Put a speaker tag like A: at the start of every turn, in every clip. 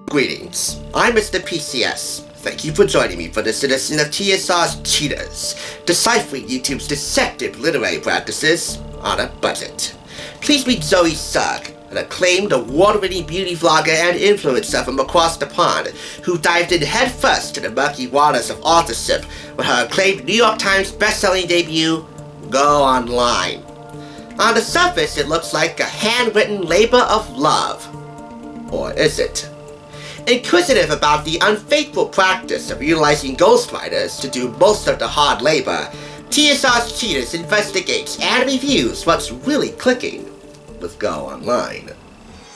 A: Greetings, I'm Mr. PCS. Thank you for joining me for this edition of TSR's Cheaters, deciphering YouTube's deceptive literary practices on a budget. Please meet Zoe Sugg, an acclaimed award-winning beauty vlogger and influencer from across the pond, who dived in headfirst to the murky waters of authorship with her acclaimed New York Times best-selling debut, Go Online. On the surface, it looks like a handwritten labor of love. Or is it? Inquisitive about the unfaithful practice of utilizing ghostwriters to do most of the hard labor, TSR's Cheaters investigates and reviews what's really clicking with Go Online.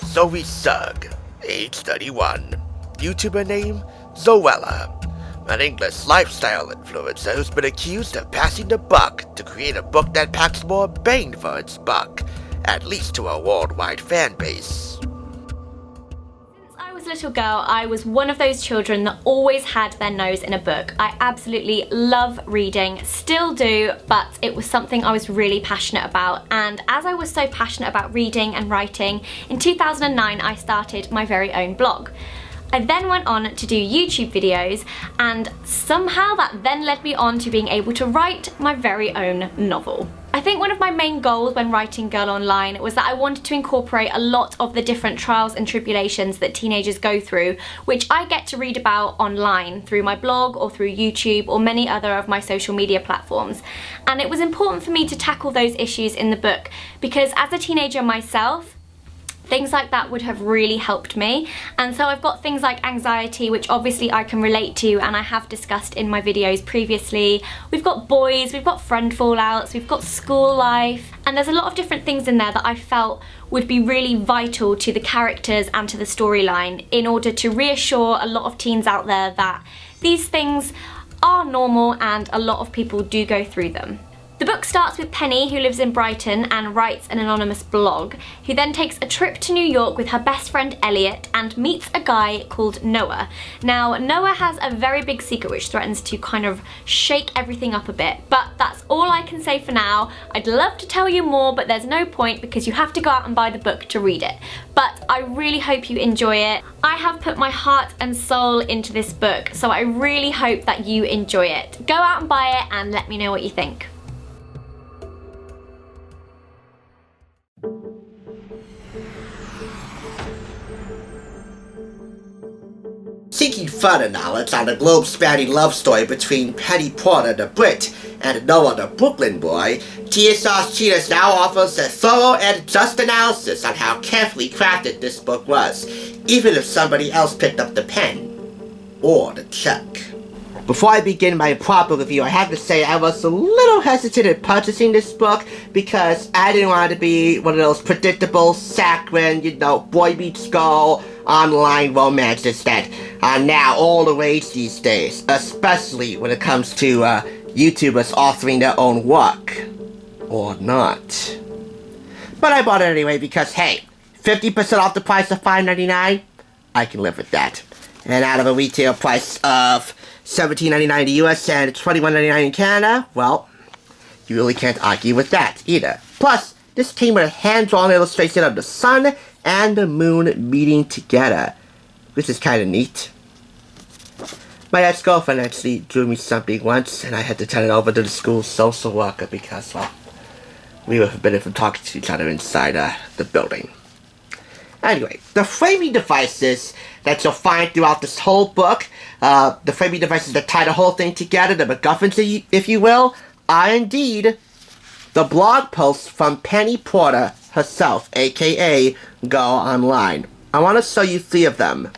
A: Zoe Sugg, age 31, YouTuber name Zoella, an English lifestyle influencer who's been accused of passing the buck to create a book that packs more bang for its buck, at least to a worldwide fan base.
B: Little girl, I was one of those children that always had their nose in a book. I absolutely love reading, still do, but it was something I was really passionate about. And as I was so passionate about reading and writing, in 2009 I started my very own blog. I then went on to do YouTube videos, and somehow that then led me on to being able to write my very own novel. I think one of my main goals when writing Girl Online was that I wanted to incorporate a lot of the different trials and tribulations that teenagers go through, which I get to read about online through my blog or through YouTube or many other of my social media platforms. And it was important for me to tackle those issues in the book because as a teenager myself, things like that would have really helped me. And so I've got things like anxiety, which obviously I can relate to and I have discussed in my videos previously. We've got boys, we've got friend fallouts, we've got school life, and there's a lot of different things in there that I felt would be really vital to the characters and to the storyline in order to reassure a lot of teens out there that these things are normal and a lot of people do go through them. The book starts with Penny, who lives in Brighton and writes an anonymous blog, who then takes a trip to New York with her best friend Elliot and meets a guy called Noah. Now, Noah has a very big secret which threatens to kind of shake everything up a bit, but that's all I can say for now. I'd love to tell you more, but there's no point because you have to go out and buy the book to read it. But I really hope you enjoy it. I have put my heart and soul into this book, so I really hope that you enjoy it. Go out and buy it and let me know what you think.
A: Seeking further knowledge on the globe-spanning love story between Penny Porter the Brit and Noah the Brooklyn boy, TSR's Cheaters now offers a thorough and just analysis on how carefully crafted this book was, even if somebody else picked up the pen or the check. Before I begin my proper review, I have to say I was a little hesitant in purchasing this book because I didn't want it to be one of those predictable, saccharine, boy meets girl online romances that are now all the rage these days, especially when it comes to YouTubers authoring their own work. Or not. But I bought it anyway because, hey, 50% off the price of $5.99? I can live with that. And out of a retail price of $17.99 in the US and $21.99 in Canada, well, you really can't argue with that either. Plus, this came with a hand-drawn illustration of the sun and the moon meeting together, which is kind of neat. My ex-girlfriend actually drew me something once, and I had to turn it over to the school social worker because, well, we were forbidden from talking to each other inside the building. Anyway, the framing devices that you'll find throughout this whole book, the framing devices that tie the whole thing together, the MacGuffins, if you will, are indeed the blog posts from Penny Porter herself, aka Go Online. I want to show you 3 of them.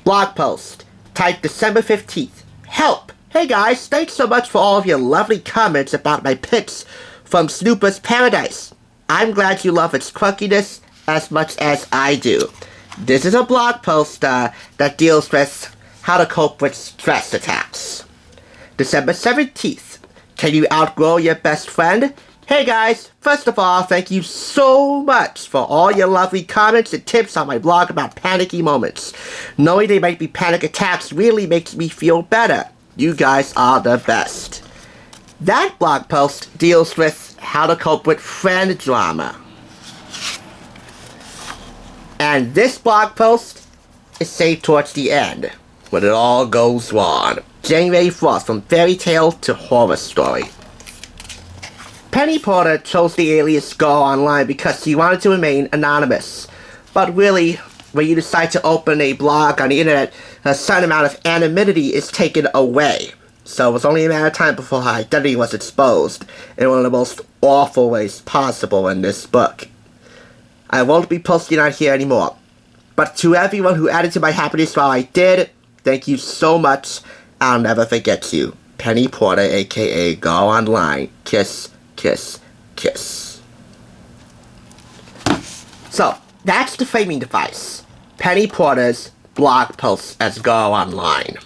A: Blog post, type December 15th. Help! Hey guys, thanks so much for all of your lovely comments about my picks from Snooper's Paradise. I'm glad you love its quirkiness as much as I do. This is a blog post that deals with how to cope with stress attacks. December 17th. Can you outgrow your best friend? Hey guys, first of all, thank you so much for all your lovely comments and tips on my blog about panicky moments. Knowing they might be panic attacks really makes me feel better. You guys are the best. That blog post deals with how to cope with friend drama. And this blog post is saved towards the end, when it all goes wrong. January 4th, from fairy tale to horror story. Penny Porter chose the alias Go Online because she wanted to remain anonymous. But really, when you decide to open a blog on the internet, a certain amount of anonymity is taken away. So it was only a matter of time before her identity was exposed in one of the most awful ways possible in this book. I won't be posting on here anymore. But to everyone who added to my happiness while I did, thank you so much. I'll never forget you. Penny Porter, aka Go Online. Kiss, kiss, kiss. So, that's the framing device. Penny Porter's blog posts as Go Online.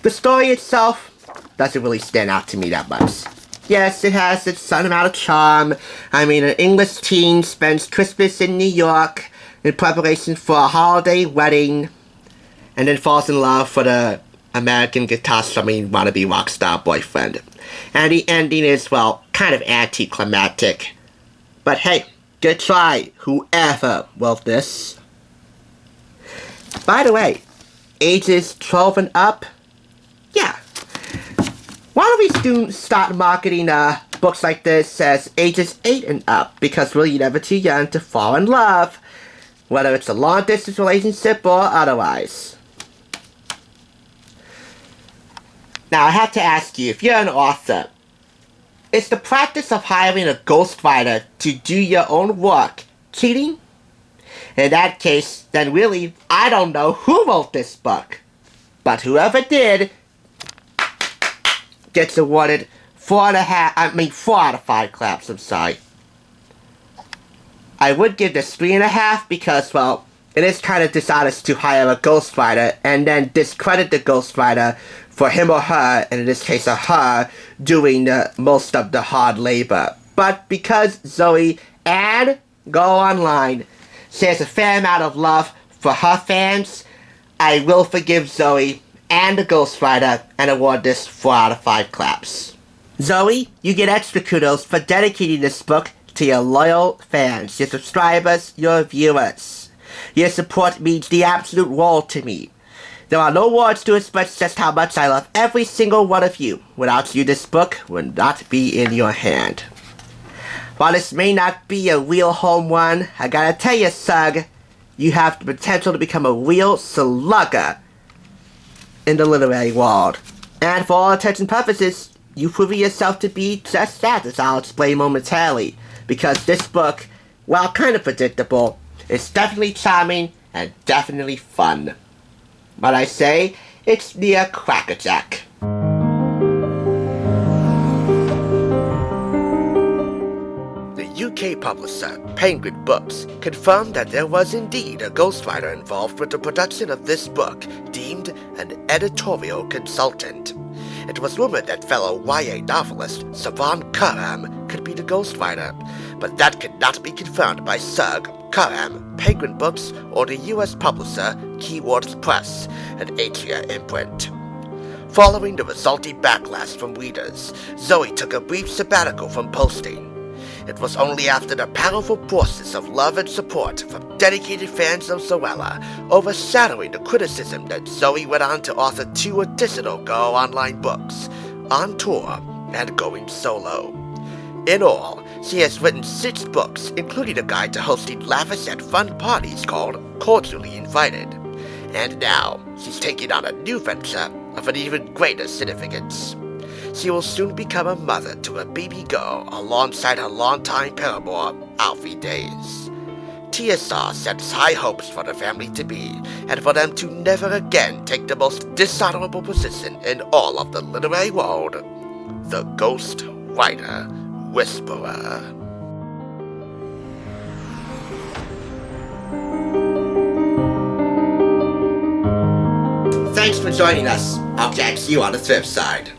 A: The story itself doesn't really stand out to me that much. Yes, it has its certain amount of charm. I mean, an English teen spends Christmas in New York in preparation for a holiday wedding, and then falls in love with the American guitar strumming wannabe rock star boyfriend. And the ending is, well, kind of anticlimactic. But hey, good try, whoever wrote this. By the way, ages 12 and up? Yeah. Why don't we soon start marketing books like this as ages 8 and up? Because we're never too young to fall in love, whether it's a long-distance relationship or otherwise. Now, I have to ask you, if you're an author, is the practice of hiring a ghostwriter to do your own work cheating? In that case, then really, I don't know who wrote this book. But whoever did gets awarded 4 out of 5 claps, I'm sorry. I would give this 3.5 because, well, it is kind of dishonest to hire a ghostwriter and then discredit the ghostwriter for him or her, and in this case a her, doing most of the hard labor. But because Zoe and Go Online shares a fair amount of love for her fans, I will forgive Zoe and the ghostwriter and award this 4 out of 5 claps. Zoe, you get extra kudos for dedicating this book to your loyal fans, your subscribers, your viewers. Your support means the absolute world to me. There are no words to express just how much I love every single one of you. Without you, this book would not be in your hand. While this may not be a real home run, I gotta tell you, Sugg, you have the potential to become a real slugger in the literary world. And for all intents and purposes, you've proven yourself to be just that, as I'll explain momentarily. Because this book, while kind of predictable, is definitely charming and definitely fun. But I say, it's near crackerjack. The UK publisher, Penguin Books, confirmed that there was indeed a ghostwriter involved with the production of this book, deemed an editorial consultant. It was rumored that fellow YA novelist Savan Karam could be the ghostwriter, but that could not be confirmed by Sugg, Karam, Penguin Books, or the US publisher Keywords Press, an 8-year imprint. Following the resulting backlash from readers, Zoe took a brief sabbatical from posting. It was only after the powerful forces of love and support from dedicated fans of Zoella overshadowing the criticism that Zoe went on to author 2 additional Go Online books, On Tour and Going Solo. In all, she has written 6 books, including a guide to hosting lavish and fun parties called Cordially Invited. And now, she's taking on a new venture of an even greater significance. She will soon become a mother to a baby girl alongside her longtime paramour, Alfie Days. TSR sets high hopes for the family to be, and for them to never again take the most dishonorable position in all of the literary world, the Ghost Writer Whisperer. Thanks for joining us. I'll catch you on the thrift side.